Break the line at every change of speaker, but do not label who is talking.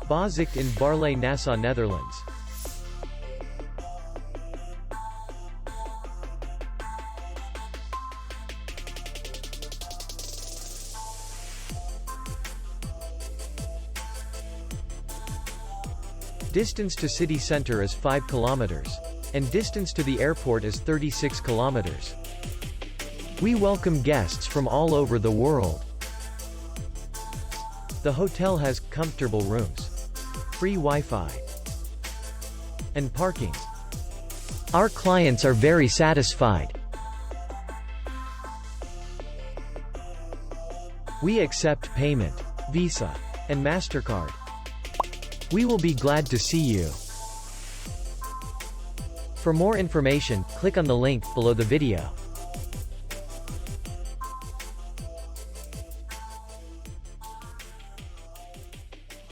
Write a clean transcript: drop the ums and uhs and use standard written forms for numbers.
Boszicht in Baarle-Nassau, Netherlands. Distance to city center is 5 kilometers. And distance to the airport is 36 kilometers. We welcome guests from all over the world. The hotel has comfortable rooms, free Wi-Fi, and parking. Our clients are very satisfied. We accept payment, Visa, and MasterCard. We will be glad to see you. For more information, click on the link below the video.